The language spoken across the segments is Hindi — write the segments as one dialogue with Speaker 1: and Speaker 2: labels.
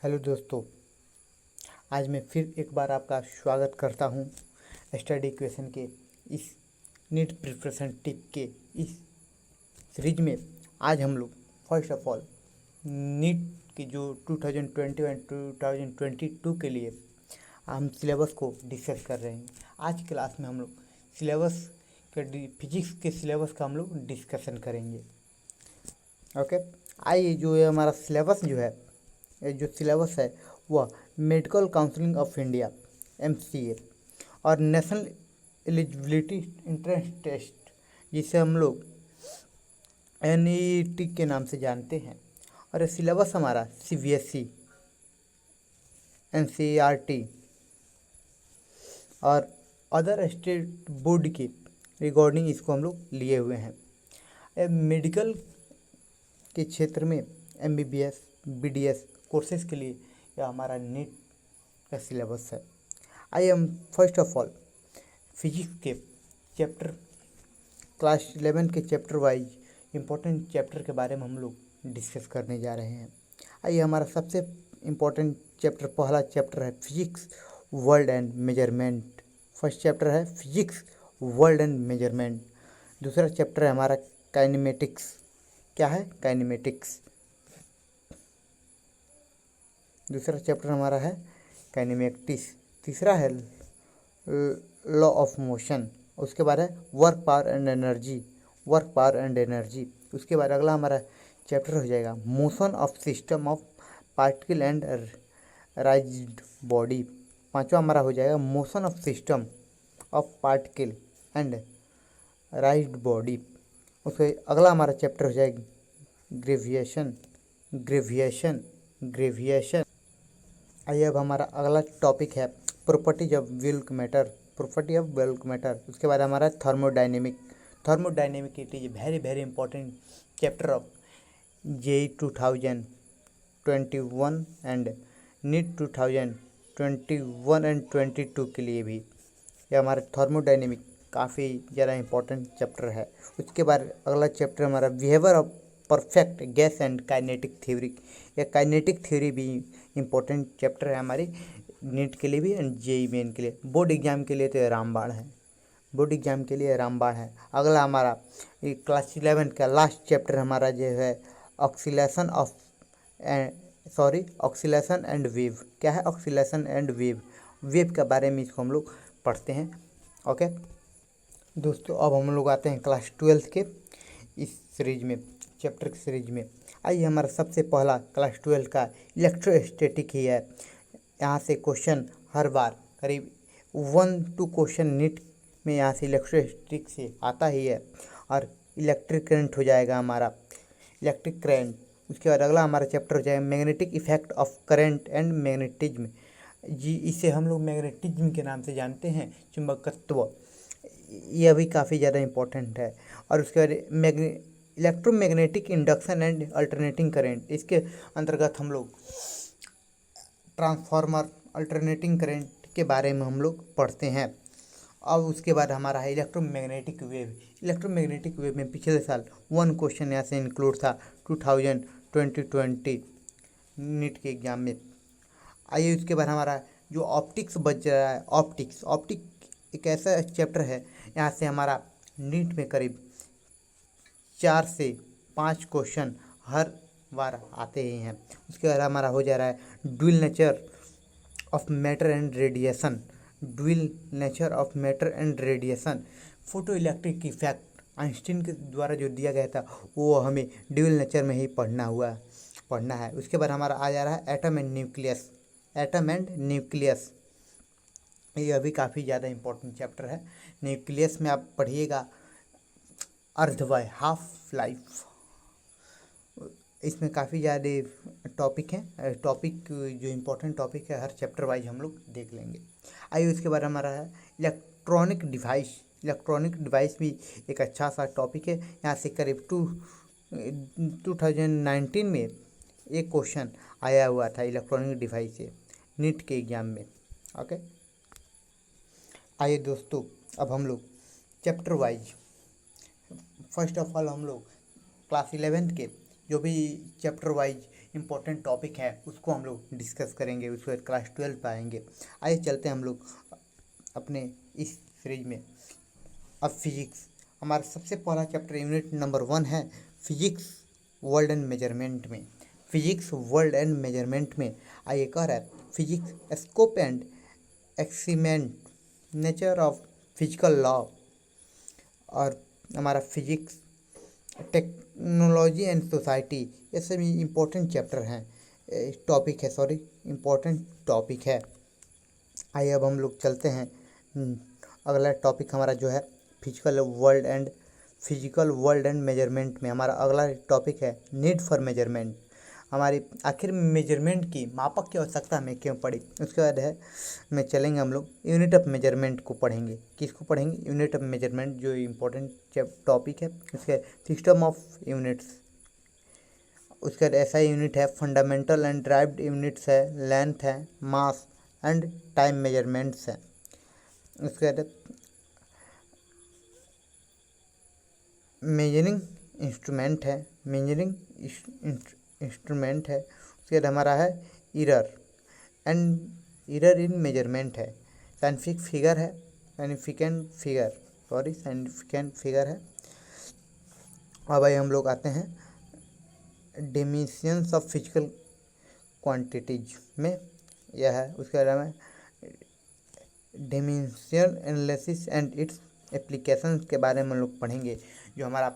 Speaker 1: हेलो दोस्तों, आज मैं फिर एक बार आपका स्वागत करता हूं स्टडी क्वेश्चन के इस नीट प्रिपरेशन टिप के इस सीरीज में। आज हम लोग फर्स्ट ऑफ ऑल नीट की जो 2020 और 2022 के लिए हम सिलेबस को डिस्कस कर रहे हैं। आज की क्लास में हम लोग सिलेबस के फिजिक्स के सिलेबस का हम लोग डिस्कशन करेंगे। ओके, आइए जो ये हमारा सिलेबस जो है, ये जो सिलेबस है वह medical counselling of India MCA और नेशनल एलिजिबिलिटी एंट्रेंस टेस्ट, जिसे हम लोग NEET के नाम से जानते हैं, और ये सिलेबस हमारा CBSE NCERT और अदर स्टेट बोर्ड के रिगार्डिंग इसको हम लोग लिए हुए हैं। मेडिकल के क्षेत्र में MBBS BDS कोर्सेज के लिए यह हमारा नीट का सिलेबस है। आइए हम फर्स्ट ऑफ ऑल फिजिक्स के चैप्टर क्लास 11 के चैप्टर वाइज इम्पोर्टेंट चैप्टर के बारे में हम लोग डिस्कस करने जा रहे हैं। आइए, हमारा सबसे इम्पोर्टेंट चैप्टर, पहला चैप्टर है physics world and measurement. First chapter है फिजिक्स वर्ल्ड एंड मेजरमेंट। दूसरा चैप्टर है हमारा काइनेमेटिक्स। क्या है? काइनेमेटिक्स। दूसरा चैप्टर हमारा है काइनेमेटिक्स। तीसरा है लॉ ऑफ मोशन। उसके बाद है work power and energy. Work power and energy. उसके बाद अगला हमारा चैप्टर हो जाएगा motion of system of particle and राइज्ड body. पांचवा हमारा हो जाएगा motion of system of particle and राइज्ड body. उसके अगला हमारा चैप्टर हो जाएगा ग्रेविएशन। ग्रेविएशन ग्रेविएशन आइए, अब हमारा अगला टॉपिक है properties of bulk matter. Property of bulk matter. उसके बाद हमारा thermodynamic. Thermodynamic it is very important chapter of JEE 2021 and NEET 2021 and 22 के लिए भी यह हमारा थर्मोडाइनेमिक काफ़ी ज़्यादा इंपॉर्टेंट चैप्टर है। उसके बाद अगला चैप्टर हमारा behaviour of perfect gas and kinetic theory. यह काइनेटिक थ्योरी भी इम्पोर्टेंट चैप्टर है हमारी नीट के लिए भी एंड JEE मेन के लिए। बोर्ड एग्जाम के लिए तो ये रामबाण है। बोर्ड एग्जाम के लिए रामबाण है। अगला हमारा क्लास 11 का लास्ट चैप्टर हमारा जो है ऑक्सीलेशन एंड वेव। क्या है? Oscillation and wave. वेव के बारे में इसको हम लोग पढ़ते हैं। ओके दोस्तों, अब हम लोग आते हैं क्लास 12 के इस सीरीज में, चैप्टर की सीरीज में। आइए, हमारा सबसे पहला क्लास 12 का इलेक्ट्रोस्टैटिक ही है। यहाँ से क्वेश्चन हर बार करीब 1-2 क्वेश्चन नीट में यहाँ से इलेक्ट्रोस्टैटिक से आता ही है। और इलेक्ट्रिक करंट हो जाएगा हमारा, इलेक्ट्रिक करंट। उसके बाद अगला हमारा चैप्टर हो जाएगा magnetic effect of current and magnetism. जी, इसे हम लोग मैग्नेटिज्म के नाम से जानते हैं, चुंबकत्व। यह भी काफ़ी ज़्यादा इम्पोर्टेंट है। और उसके बाद electromagnetic induction and alternating current. इसके अंतर्गत हम लोग ट्रांसफार्मर, अल्टरनेटिंग करंट के बारे में हम लोग पढ़ते हैं। अब उसके बाद हमारा है इलेक्ट्रोमैग्नेटिक वेव। इलेक्ट्रोमैग्नेटिक वेव में पिछले साल 1 क्वेश्चन यहाँ से इंक्लूड था 2020 नीट के एग्ज़ाम में। आइए, उसके बाद हमारा जो ऑप्टिक्स बच रहा है, ऑप्टिक एक ऐसा चैप्टर है, यहाँ से हमारा नीट में करीब 4 से 5 क्वेश्चन हर बार आते ही हैं। उसके बाद हमारा हो जा रहा है dual nature of matter and radiation. Dual nature of matter and radiation. Photo electric effect Einstein के द्वारा जो दिया गया था वो हमें ड्यूल नेचर में ही पढ़ना है। उसके बाद हमारा आ जा रहा है atom and nucleus. Atom and nucleus यह भी काफ़ी ज़्यादा इंपॉर्टेंट चैप्टर है। न्यूक्लियस में आप पढ़िएगा अर्धवय, हाफ लाइफ। इसमें काफ़ी ज़्यादा टॉपिक हैं। टॉपिक जो इम्पोर्टेंट टॉपिक है हर चैप्टर वाइज हम लोग देख लेंगे। आइए, उसके बाद हमारा है इलेक्ट्रॉनिक डिवाइस। इलेक्ट्रॉनिक डिवाइस भी एक अच्छा सा टॉपिक है। यहाँ से करीब 2019 में एक क्वेश्चन आया हुआ था इलेक्ट्रॉनिक डिवाइस से नीट के एग्ज़ाम में। ओके, आइए दोस्तों, अब हम लोग chapter wise first of all हम लोग क्लास 11 के जो भी चैप्टर वाइज इम्पोर्टेंट टॉपिक है उसको हम लोग डिस्कस करेंगे, उसके बाद क्लास 12 पे आएंगे। आइए चलते हैं हम लोग अपने इस सीरीज में। अब फिजिक्स हमारा सबसे पहला चैप्टर यूनिट नंबर 1 है फिजिक्स वर्ल्ड एंड मेजरमेंट में। फिजिक्स वर्ल्ड एंड मेजरमेंट में आइए कह रहा है physics scope and experiment nature of physical law. और हमारा फिजिक्स टेक्नोलॉजी एंड सोसाइटी, ये सभी इम्पोर्टेंट चैप्टर हैं, टॉपिक है, सॉरी इम्पोर्टेंट टॉपिक है। आइए अब हम लोग चलते हैं अगला टॉपिक हमारा जो है फिजिकल वर्ल्ड एंड मेजरमेंट में। हमारा अगला टॉपिक है नीड फॉर मेजरमेंट। हमारी आखिर मेजरमेंट की मापक की आवश्यकता हमें क्यों पड़ी। उसके बाद है में चलेंगे हम लोग यूनिट ऑफ मेजरमेंट को पढ़ेंगे। किसको पढ़ेंगे? यूनिट ऑफ मेजरमेंट जो इम्पोर्टेंट टॉपिक है। उसके सिस्टम ऑफ यूनिट्स, उसके बाद ऐसा यूनिट है फंडामेंटल एंड ड्राइव्ड यूनिट्स है, लेंथ है, मास एंड टाइम मेजरमेंट्स है। उसके बाद मेजरिंग इंस्ट्रूमेंट है, इंस्ट्रूमेंट है। उसके बाद हमारा है इरर इन मेजरमेंट है, साइंटिफिक फिगर है, साइंटिफिकेंट फिगर है। अब भाई हम लोग आते हैं डिमेंशंस ऑफ फिजिकल क्वांटिटीज में, यह है। उसके अलावा डिमेंशियल एनालिसिस एंड इट्स एप्लीकेशंस के बारे में हम लोग पढ़ेंगे। जो हमारा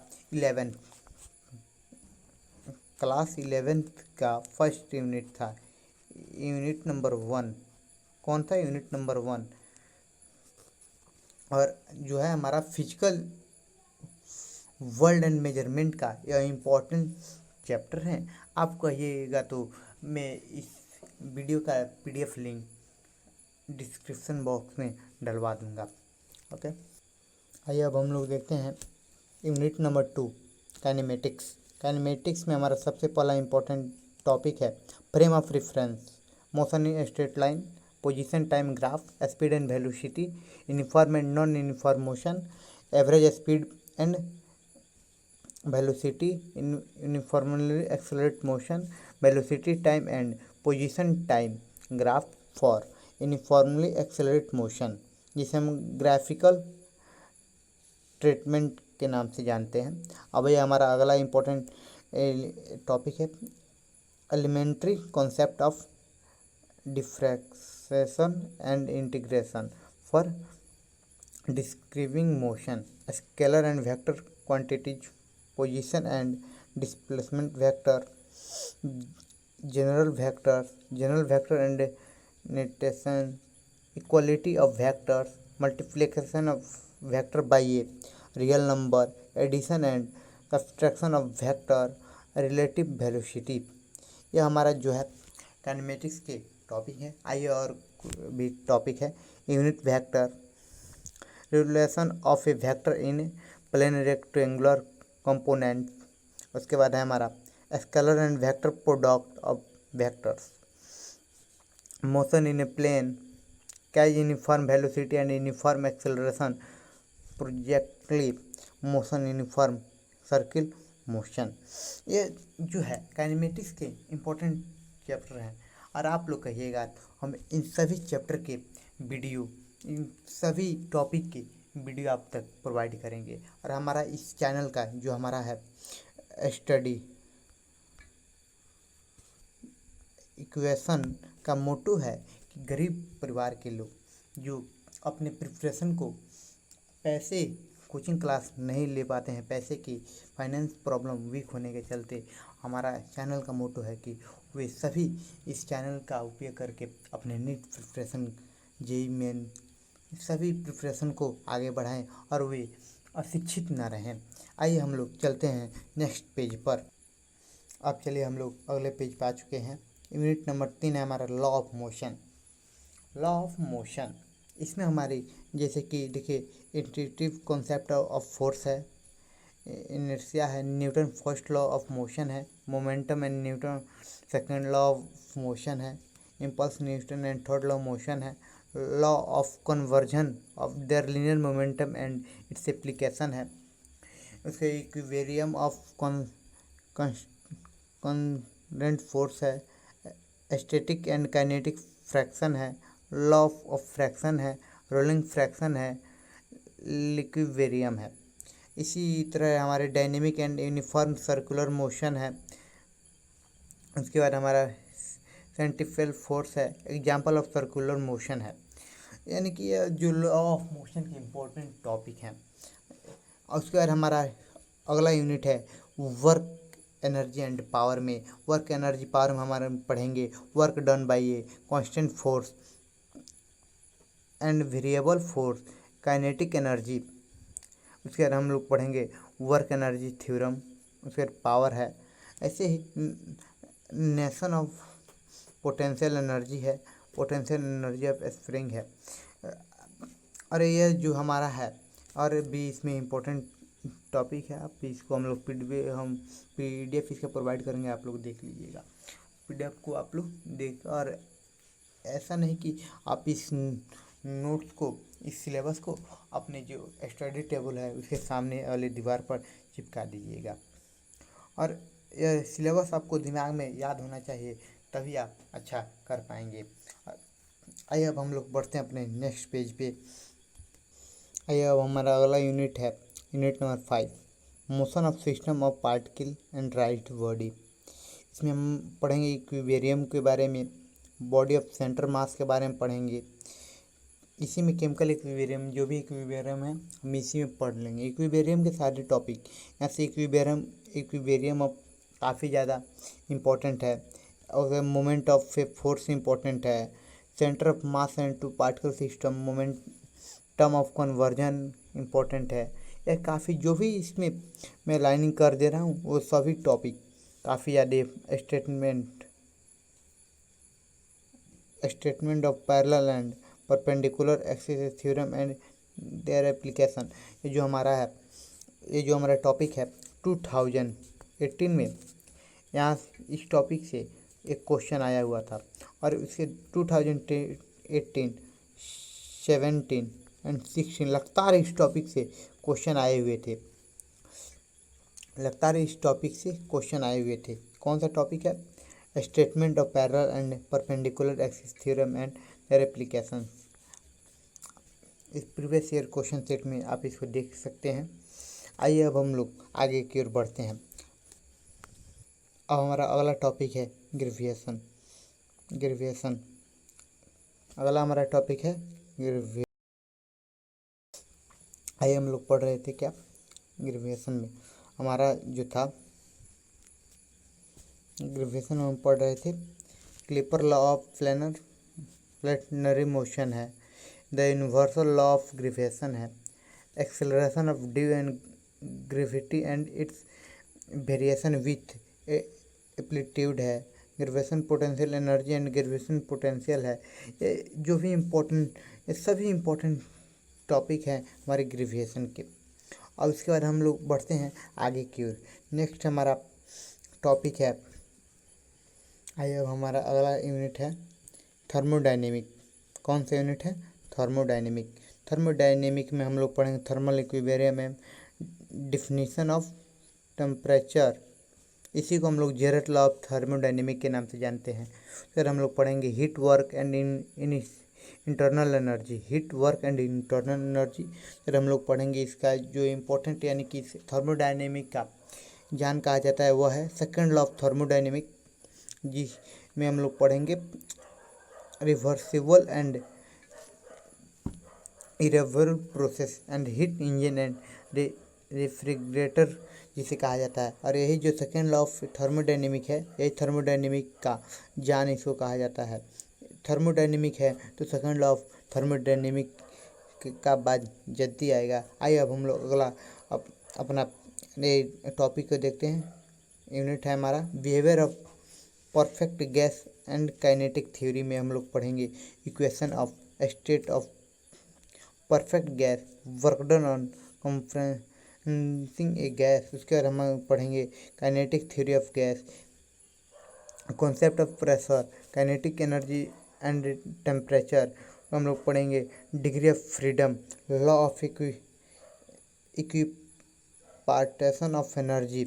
Speaker 1: क्लास 11 का फर्स्ट यूनिट था, यूनिट नंबर 1। कौन था? Unit number 1। और जो है हमारा फिजिकल वर्ल्ड एंड मेजरमेंट का यह इम्पोर्टेंट चैप्टर है। आप कहिएगा तो मैं इस वीडियो का PDF लिंक डिस्क्रिप्शन बॉक्स में डलवा दूंगा। ओके, आइए अब हम लोग देखते हैं यूनिट नंबर 2 काइनेमेटिक्स। काइनेमेटिक्स में हमारा सबसे पहला इम्पोर्टेंट टॉपिक है frame of reference, motion in straight line, position time graph, speed and velocity, uniform and non uniform motion, average speed and velocity, uniformly accelerate motion, velocity time and position time graph for uniformly accelerate motion, जिसे हम ग्राफिकल ट्रीटमेंट के नाम से जानते हैं। अब ये हमारा अगला इम्पोर्टेंट टॉपिक है elementary concept of diffraction and integration for describing motion, scalar and vector quantities, position and displacement vector, general vector and notation, equality of vectors, multiplication of vector by a real number, addition and subtraction of vector, relative velocity. यह हमारा जो है काइनेमेटिक्स के टॉपिक है। आइए और भी टॉपिक है unit vector, relation of a vector in plane rectangular component. उसके बाद है हमारा scalar and vector product of vectors, motion in a plane, cases uniform velocity and uniform acceleration, projective motion, uniform circle motion. ये जो है काइनेमेटिक्स के इम्पोर्टेंट चैप्टर हैं। और आप लोग कहिएगा हम इन सभी चैप्टर के वीडियो, इन सभी टॉपिक के वीडियो आप तक प्रोवाइड करेंगे। और हमारा इस चैनल का जो हमारा है स्टडी इक्वेशन का मोटो है कि गरीब परिवार के लोग जो अपने प्रिपरेशन को पैसे कोचिंग क्लास नहीं ले पाते हैं, पैसे की फाइनेंस प्रॉब्लम वीक होने के चलते, हमारा चैनल का मोटो है कि वे सभी इस चैनल का उपयोग करके अपने नीट प्रिपरेशन, जेईई मेन सभी प्रिपरेशन को आगे बढ़ाएं और वे अशिक्षित ना रहें। आइए हम लोग चलते हैं नेक्स्ट पेज पर। अब चलिए हम लोग अगले पेज पर आ चुके हैं। यूनिट नंबर 3 है हमारा law of motion. Law of motion, इसमें हमारी जैसे कि देखिए इंट्यूटिव कॉन्सेप्ट ऑफ फोर्स है, इनर्शिया है, Newton first law of motion है, momentum and Newton second law of motion है, impulse Newton and third law of motion है, law of conversion of their linear momentum and its application है। उसके इक्विलिब्रियम ऑफ फोर्स है, स्टैटिक एंड काइनेटिक फ्रैक्शन है, लॉ ऑफ फ्रैक्शन है, रोलिंग फ्रैक्शन है, लिक्विवेरियम है। इसी तरह हमारे dynamic and uniform circular motion है। उसके बाद हमारा सेंट्रीफ्यूगल फोर्स है, एग्जाम्पल ऑफ सर्कुलर मोशन है। यानी कि ये जो लॉ ऑफ मोशन के इम्पोर्टेंट टॉपिक हैं। और उसके बाद हमारा अगला यूनिट है वर्क एनर्जी एंड पावर में। वर्क एनर्जी पावर में हमारे पढ़ेंगे work done by a constant force and variable force, kinetic energy. उसके बाद हम लोग पढ़ेंगे वर्क एनर्जी थ्योरम। उसके बाद पावर है। ऐसे ही नेशन ऑफ पोटेंशियल एनर्जी है, पोटेंशियल एनर्जी ऑफ स्प्रिंग है। और ये जो हमारा है और भी इसमें इम्पोर्टेंट टॉपिक है। आप इसको हम लोग PDF इसका प्रोवाइड करेंगे, आप लोग देख लीजिएगा। PDF को आप लोग देख, और ऐसा नहीं कि आप इस नोट्स को, इस सिलेबस को अपने जो स्टडी टेबल है उसके सामने वाले दीवार पर चिपका दीजिएगा। और यह सिलेबस आपको दिमाग में याद होना चाहिए, तभी आप अच्छा कर पाएंगे। आइए अब हम लोग बढ़ते हैं अपने नेक्स्ट पेज पे। आइए अब हमारा अगला यूनिट है unit number 5, motion of system of particle and राइज्ड body. इसमें हम पढ़ेंगे इक्विलिब्रियम के बारे में, बॉडी ऑफ सेंटर मास के बारे में पढ़ेंगे। इसी में केमिकल इक्विलिब्रियम, जो भी इक्विलिब्रियम है हम इसी में पढ़ लेंगे। इक्विलिब्रियम के सारे टॉपिक यहाँ से इक्विलिब्रियम अब काफ़ी ज़्यादा इम्पोर्टेंट है। और मोमेंट ऑफ फोर्स इम्पोर्टेंट है, centre of mass and two particle system, momentum of conversion important है। यह काफ़ी जो भी इसमें मैं लाइनिंग कर दे रहा हूँ वो सभी टॉपिक काफ़ी ज़्यादा statement of parallel and perpendicular axis theorem and their application, ये जो हमारा टॉपिक है 2018 में, यहाँ इस टॉपिक से एक क्वेश्चन आया हुआ था। और इसके 2018, 17 एंड 16 लगातार इस टॉपिक से क्वेश्चन आए हुए थे। कौन सा टॉपिक है? Statement of parallel and perpendicular axis theorem and their application. इस प्रीवियस ईयर क्वेश्चन सेट में आप इसको देख सकते हैं। आइए अब हम लोग आगे की ओर बढ़ते हैं। अब हमारा अगला टॉपिक है ग्रेविएशन। अगला हमारा टॉपिक है ग्रेविएशन। आइए हम लोग पढ़ रहे थे क्या ग्रेविएशन में हमारा जो था, ग्रेविएशन में हम पढ़ रहे थे clipper law of planetary motion है, द यूनिवर्सल लॉ ऑफ ग्रेविएशन है, acceleration of due and gravity and it's variation with amplitude है, ग्रेविएशन पोटेंशियल एनर्जी एंड ग्रेविएशन पोटेंशियल है। ये जो भी ये सभी इम्पोर्टेंट टॉपिक हैं हमारे ग्रेविएशन के। और उसके बाद हम लोग बढ़ते हैं आगे की ओर। नेक्स्ट हमारा टॉपिक है, आइए अब हमारा अगला यूनिट है थर्मोडायनेमिक। कौन सा यूनिट है? थर्मोडायनेमिक में हम लोग पढ़ेंगे थर्मल इक्विलिब्रियम में डिफिनीशन ऑफ टेम्परेचर। इसी को हम लोग जेरट लॉ ऑफ थर्मोडायनेमिक के नाम से जानते हैं। फिर हम लोग पढ़ेंगे heat work and internal energy, फिर हम लोग पढ़ेंगे इसका जो इम्पोर्टेंट यानी कि थर्मोडायनेमिक का जान कहा जाता है वह है सेकंड लॉ ऑफ थर्मोडायनेमिक, जिसमें हम लोग पढ़ेंगे reversible and irreversible process and heat engine and refrigerator जिसे कहा जाता है। और यही जो सेकेंड लॉ ऑफ थर्मोडायनेमिक है, यही थर्मोडायनेमिक का जान इसको कहा जाता है। थर्मोडायनेमिक है तो सेकेंड लॉ ऑफ थर्मोडायनेमिक का बाद जल्दी आएगा। आइए अब हम लोग अगला अपना टॉपिक को देखते हैं। यूनिट है हमारा behaviour of perfect gas and kinetic theory में हम लोग पढ़ेंगे equation of state of perfect gas, work done on compressing A gas. उसके बाद हम पढ़ेंगे kinetic theory of gas, concept of pressure, kinetic energy and temperature. हम लोग पढ़ेंगे degree of freedom, law of equipartition of energy.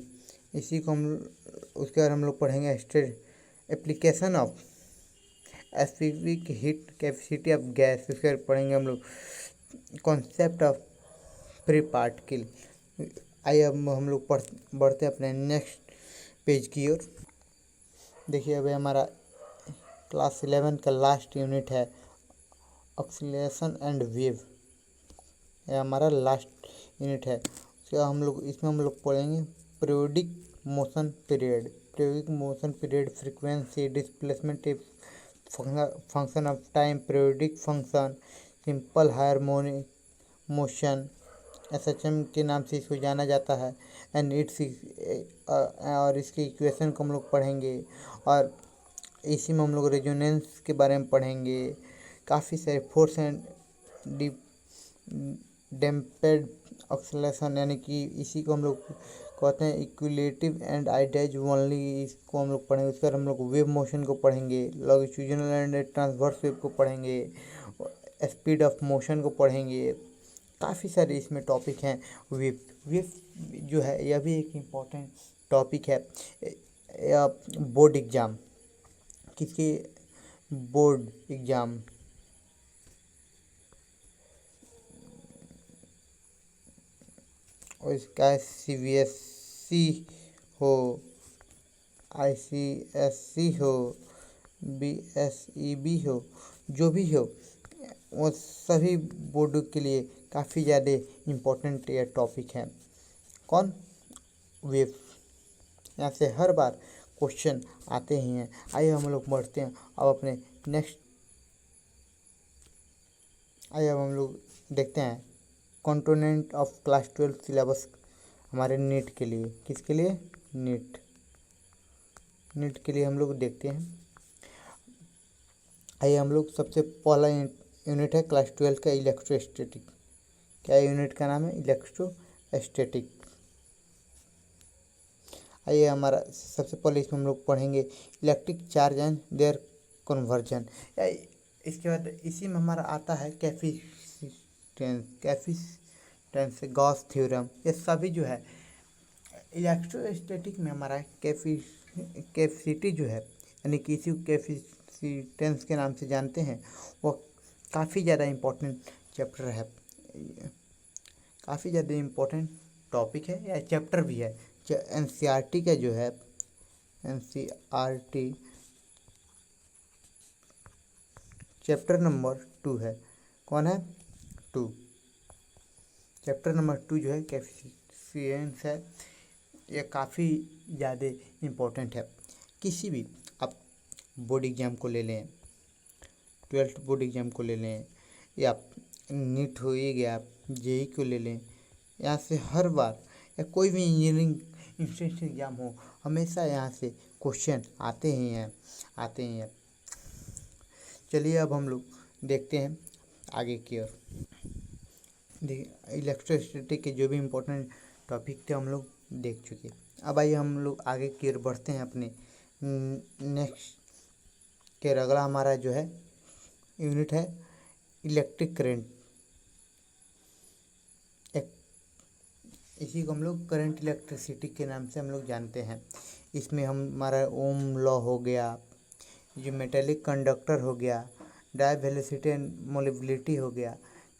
Speaker 1: इसी को हम उसके बाद हम लोग पढ़ेंगे application of specific heat capacity of gas. उसके बाद पढ़ेंगे हम लोग कॉन्सेप्ट ऑफ फ्री पार्टिकल। आइए अब हम लोग बढ़ते अपने नेक्स्ट पेज की ओर। देखिए अभी हमारा क्लास 11 का लास्ट यूनिट है ऑक्सीलेशन एंड वेव। यह हमारा लास्ट यूनिट है। उसके बाद हम लोग इसमें हम लोग पढ़ेंगे periodic motion period. Periodic motion period frequency displacement function of time. Periodic function simple harmonic motion SHM के नाम से इसको जाना जाता है। एंड इट्स और इसकी इक्वेशन को हम लोग पढ़ेंगे और इसी में हम लोग रेजोनेंस के बारे में पढ़ेंगे। काफ़ी सारे फोर्स एंड डैम्पेड ऑक्सीलेशन यानी कि इसी को हम लोग कहते हैं इक्विलेटिव एंड आइडाइज ओनली, इसको हम लोग पढ़ेंगे। उसके बाद हम लोग वेव मोशन को पढ़ेंगे, लॉन्गिट्यूडिनल एंड ट्रांसवर्स वेव को पढ़ेंगे, स्पीड ऑफ मोशन को पढ़ेंगे। काफ़ी सारे इसमें टॉपिक हैं। वेव वेव जो है यह भी एक इम्पॉर्टेंट टॉपिक है। बोर्ड एग्ज़ाम किसके बोर्ड एग्ज़ाम और इसका सीबीएसई हो, आईसीएसई हो, बीएसईबी हो, जो भी हो वो सभी बोर्ड के लिए काफ़ी ज़्यादा इम्पोर्टेंट ये टॉपिक है। कौन? वेव। यहाँ से हर बार क्वेश्चन आते ही हैं। आइए हम लोग बढ़ते हैं अब अपने नेक्स्ट। आइए अब हम लोग देखते हैं कंपोनेंट ऑफ क्लास 12 सिलेबस हमारे नीट के लिए। किसके लिए? नीट के लिए हम लोग देखते हैं। आइए हम लोग सबसे पहला यूनिट है क्लास 12 का इलेक्ट्रोस्टैटिक। क्या यूनिट का नाम है? इलेक्ट्रोस्टैटिक। आइए हमारा सबसे पहले इसमें हम लोग पढ़ेंगे electric charge and their conversion. इसके बाद इसी में हमारा आता है कैपेसिटेंस गॉस थ्योरम। ये सभी जो है इलेक्ट्रोस्टैटिक में हमारा कैपेसिटी जो है यानी कि इसी कैपेसिटेंस के नाम से जानते हैं, वो काफ़ी ज़्यादा इम्पोर्टेंट चैप्टर है, काफ़ी ज़्यादा इम्पोर्टेंट टॉपिक है या चैप्टर भी है। एनसीईआरटी का जो है एनसीईआरटी चैप्टर नंबर 2 है। कौन है? 2। चैप्टर नंबर 2 जो है कैपेसिटेंस है। ये काफ़ी ज़्यादा इम्पोर्टेंट है। किसी भी आप बोर्ड एग्ज़ाम को ले लें, 12th बोर्ड एग्ज़ाम को ले लें, या नीट हो ही गया, जेई को ले लें, यहाँ से हर बार या कोई भी इंजीनियरिंग इंस्टीट्यूट एग्ज़ाम हो, हमेशा यहाँ से क्वेश्चन आते ही हैं। चलिए अब हम लोग देखते हैं आगे की ओर। देखिए इलेक्ट्रोस्टैटिक के जो भी इम्पोर्टेंट टॉपिक थे हम लोग देख चुके। अब आइए हम लोग आगे की ओर बढ़ते हैं अपने नेक्स्ट के। अगला हमारा जो है यूनिट है इलेक्ट्रिक करंट। इसी को हम लोग करंट इलेक्ट्रिसिटी के नाम से हम लोग जानते हैं। इसमें हमारा ओम लॉ हो गया, जो मेटेलिक कंडक्टर हो गया, डाई वेलोसिटी एंड मोबिलिटी हो गया,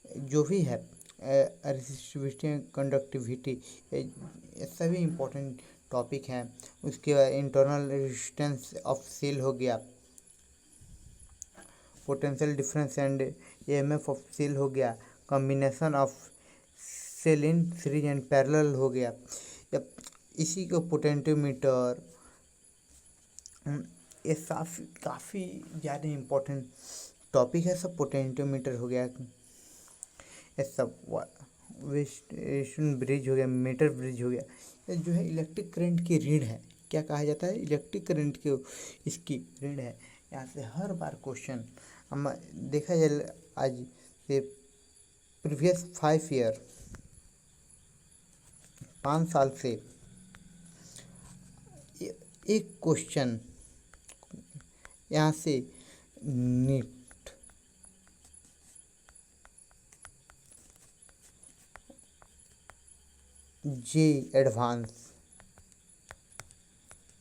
Speaker 1: जो भी है रेसिस्टिविटी एंड कंडक्टिविटी, ये सभी इम्पोर्टेंट टॉपिक हैं। उसके बाद इंटरनल रेजिस्टेंस ऑफ सेल हो गया, potential difference and EMF of cell हो गया, combination of cell in series and parallel हो गया। इसी को पोटेंशियोमीटर, ये काफ़ी ज़्यादा इम्पोर्टेंट टॉपिक है। सब पोटेंशियोमीटर हो गया, ये सब वेस्टर्न ब्रिज हो गया, मीटर ब्रिज हो गया। ये जो है इलेक्ट्रिक करंट की रीड है। क्या कहा जाता है? इलेक्ट्रिक करंट की इसकी रीड है। यहाँ से हर बार क्वेश्चन हम देखा जाए आज से प्रीवियस 5 ईयर 5 साल से एक क्वेश्चन यहाँ से नीट जे एडवांस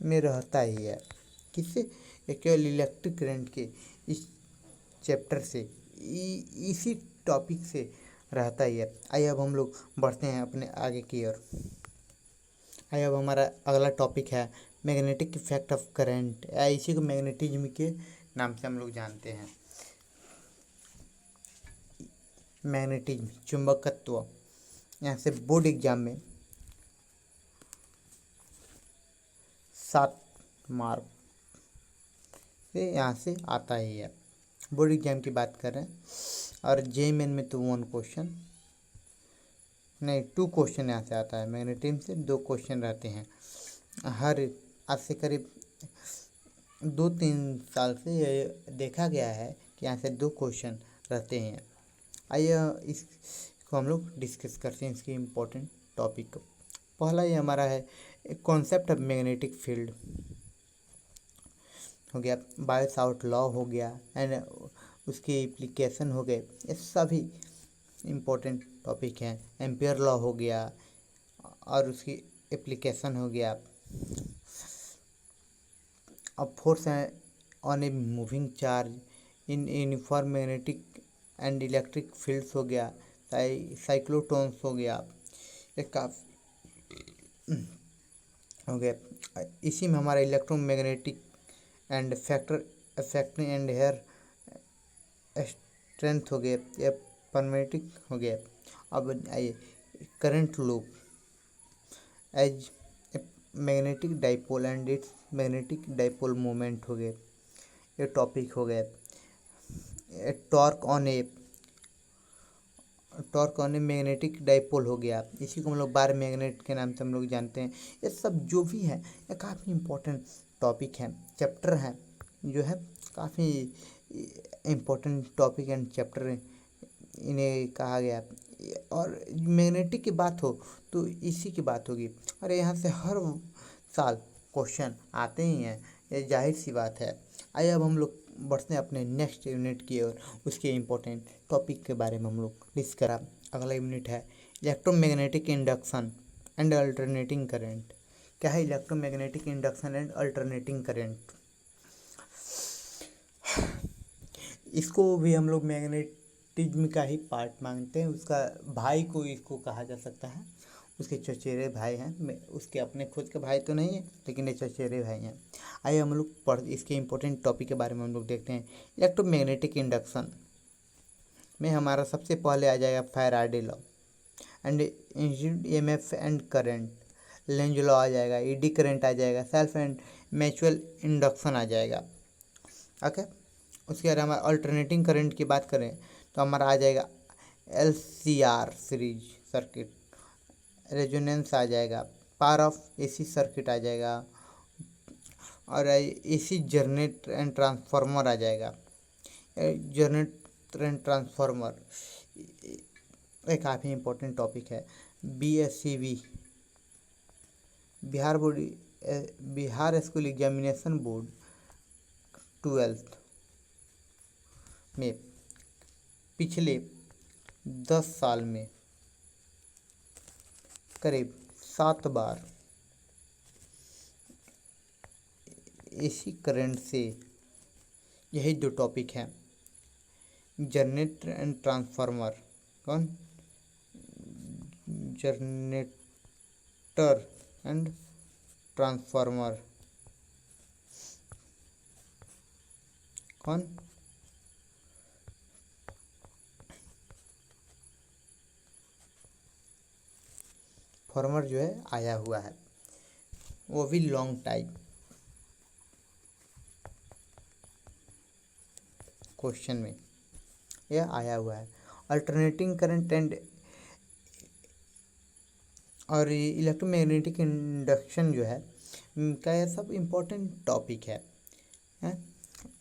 Speaker 1: में रहता ही है। किससे? ये केवल इलेक्ट्रिक करंट के इस चैप्टर से, इसी टॉपिक से रहता ही है। आइए अब हम लोग बढ़ते हैं अपने आगे की ओर। आइए अब हमारा अगला टॉपिक है मैग्नेटिक इफेक्ट ऑफ करंट, या इसी को मैग्नेटिज्म के नाम से हम लोग जानते हैं। मैग्नेटिज्म, चुंबकत्व, यहाँ से बोर्ड एग्जाम में 7 मार्क से यहाँ से आता ही है। बोर्ड एग्जाम की बात कर रहे हैं, और जेईई में तो 1 क्वेश्चन नहीं 2 क्वेश्चन यहाँ से आता है। मैग्नेटिज्म से 2 क्वेश्चन रहते हैं हर, आज से करीब 2-3 साल से ये देखा गया है कि यहाँ से 2 क्वेश्चन रहते हैं। आइए इसको हम लोग डिस्कस करते हैं, इसकी इम्पोर्टेंट टॉपिक। पहला ये हमारा है कॉन्सेप्ट ऑफ मैग्नेटिक फील्ड हो गया, बायो सावर्ट लॉ हो गया, एंड उसके एप्लीकेशन हो गए। ये सभी इम्पोर्टेंट टॉपिक हैं। एम्पियर लॉ हो गया और उसकी एप्लीकेशन हो गया। अब फोर्स है on a moving charge in uniform magnetic and electric fields हो गया, साइक्लोट्रॉन्स हो गया, ये काफ़ी हो गया। इसी में हमारा electromagnetic and factor affecting and their strength हो गया, या परमेटिक हो गया। अब आइए current loop as magnetic dipole and its magnetic dipole moment हो गए, ये टॉपिक हो गए। Torque on a magnetic dipole हो गया, इसी को हम लोग बार मैग्नेट के नाम से हम लोग जानते हैं। ये सब जो भी है ये काफ़ी इम्पोर्टेंट टॉपिक है, चैप्टर है, जो है काफ़ी इम्पोर्टेंट टॉपिक एंड चैप्टर इन्हें कहा गया। और मैग्नेटिक की बात हो तो इसी की बात होगी, और यहाँ से हर साल क्वेश्चन आते ही हैं, ये जाहिर सी बात है। आइए अब हम लोग बढ़ते हैं अपने नेक्स्ट यूनिट की ओर, उसके इम्पोर्टेंट टॉपिक के बारे में हम लोग डिस्कस करा। अगला यूनिट है electromagnetic induction and alternating current. क्या है electromagnetic induction and alternating current? इसको भी हम लोग मैग्नेटिज्म का ही पार्ट मानते हैं। उसका भाई को इसको कहा जा सकता है, उसके चचेरे भाई हैं, उसके अपने खुद के भाई तो नहीं है, लेकिन ये चचेरे भाई हैं। आइए हम लोग इसके इम्पोर्टेंट टॉपिक के बारे में हम लोग देखते हैं। इलेक्ट्रोमैग्नेटिक इंडक्शन में हमारा सबसे पहले आ जाएगा Faraday law and induced EMF and current, Lenz law आ जाएगा, ईडी करंट आ जाएगा, सेल्फ एंड म्यूचुअल इंडक्शन आ जाएगा। ओके, उसके बाद हमारा अल्टरनेटिंग करंट की बात करें तो हमारा आ जाएगा LCR सीरीज सर्किट, रेजोनेंस आ जाएगा, पावर ऑफ एसी सर्किट आ जाएगा, और एसी जनरेटर एंड ट्रांसफार्मर आ जाएगा। जनरेटर एंड ट्रांसफार्मर एक काफ़ी इम्पोर्टेंट टॉपिक है। BSCB Bihar school examination board 12th में पिछले 10 साल में करीब 7 बार एसी करंट से, यही 2 टॉपिक हैं, जनरेटर एंड ट्रांसफार्मर, कौन जनरेटर एंड ट्रांसफार्मर, कौन फॉर्मर जो है आया हुआ है, वो भी लॉन्ग टाइम क्वेश्चन में यह आया हुआ है। अल्टरनेटिंग करंट एंड और इलेक्ट्रोमैग्नेटिक इंडक्शन जो है का यह सब इम्पोर्टेंट टॉपिक है,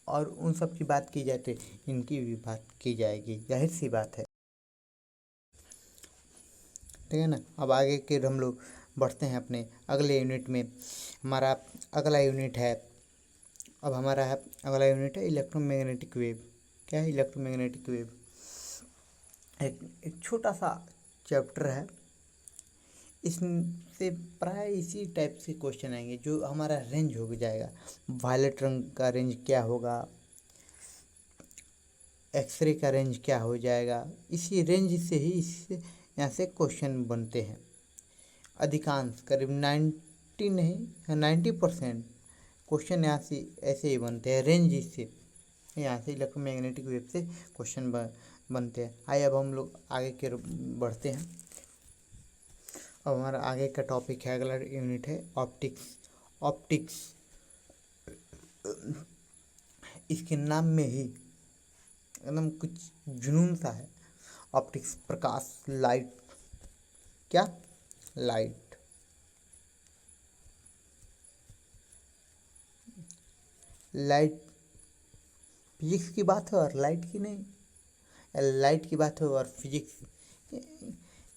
Speaker 1: और उन सब की बात की जाए तो इनकी भी बात की जाएगी, जाहिर सी बात है, ठीक है ना। अब आगे के हम लोग बढ़ते हैं अपने अगले यूनिट में। हमारा अगला यूनिट है, अब हमारा है अगला यूनिट है इलेक्ट्रोमैग्नेटिक वेव। क्या है इलेक्ट्रोमैग्नेटिक वेव? एक छोटा सा चैप्टर है, इससे प्राय इसी टाइप से क्वेश्चन आएंगे जो हमारा रेंज हो जाएगा। वायलेट रंग का रेंज क्या होगा, एक्सरे का रेंज क्या हो जाएगा, इसी रेंज से ही इससे यहाँ से क्वेश्चन बनते हैं। अधिकांश करीब 90 नहीं 90% क्वेश्चन यहाँ से ऐसे ही बनते हैं, रेंज इससे यहाँ से इलेक्ट्रोमैग्नेटिक वेव से क्वेश्चन बनते हैं। आइए अब हम लोग आगे के बढ़ते हैं। अब हमारा आगे का टॉपिक है, अगला यूनिट है ऑप्टिक्स। ऑप्टिक्स इसके नाम में ही एकदम कुछ जुनून सा है। ऑप्टिक्स प्रकाश, लाइट, क्या लाइट, लाइट फिजिक्स की बात है और लाइट की नहीं, लाइट की बात है और फिजिक्स,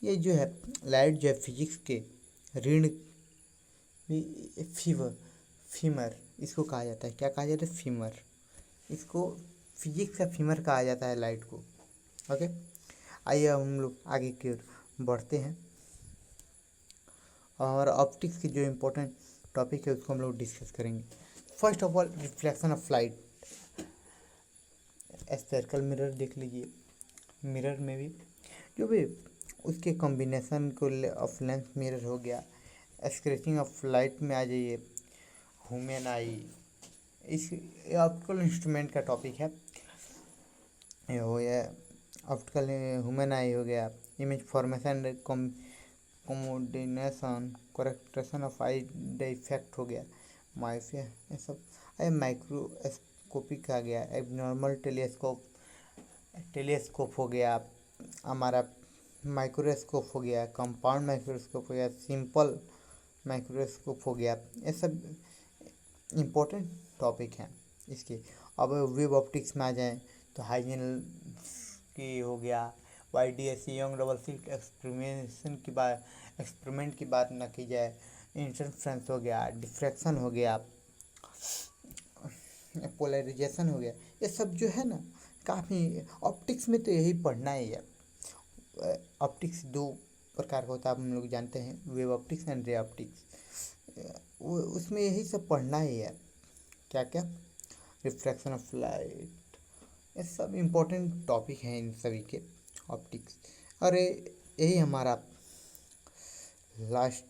Speaker 1: ये जो है लाइट जो है फिजिक्स के ऋण फीवर फीमर इसको कहा जाता है। क्या कहा जाता है? फीमर। इसको फिजिक्स का फीमर कहा जाता है लाइट को। ओके, आइए हम लोग आगे की ओर बढ़ते हैं और ऑप्टिक्स की जो इम्पोर्टेंट टॉपिक है उसको हम लोग डिस्कस करेंगे। First of all, reflection of light. Spherical mirror देख लीजिए, मिरर में भी जो भी उसके कॉम्बिनेशन को ऑफ लेंस मिरर हो गया। स्क्रैचिंग ऑफ लाइट में आ जाइए, ह्यूमन आई, इस ऑप्टिकल इंस्ट्रूमेंट का टॉपिक है। ये हो गया ऑप्टिकल, ह्यूमन आई हो गया, image formation, accommodation, correction of eye defect हो गया, माइफिया, ये सब। माइक्रोस्कोपिक आ गया, एबनॉर्मल टेलीस्कोप हो गया, हमारा माइक्रोस्कोप हो गया, कंपाउंड माइक्रोस्कोप हो गया, सिंपल माइक्रोस्कोप हो गया। ये सब इम्पोर्टेंट टॉपिक हैं इसके। अब वेव ऑप्टिक्स में आ जाएँ तो हाइजन की हो गया, YDS young double slit experiment की बात ना की जाए, इंटरफ्रेंस हो गया, डिफ्रैक्शन हो गया, पोलराइजेशन हो गया। ये सब जो है ना काफ़ी, ऑप्टिक्स में तो यही पढ़ना ही है। ऑप्टिक्स दो प्रकार का होता है, हम लोग जानते हैं, wave optics and ray optics. उसमें यही सब पढ़ना ही है। क्या क्या? रिफ्रैक्शन ऑफ लाइट, ये सब इम्पोर्टेंट टॉपिक हैं इन सभी के, ऑप्टिक्स। और यही हमारा लास्ट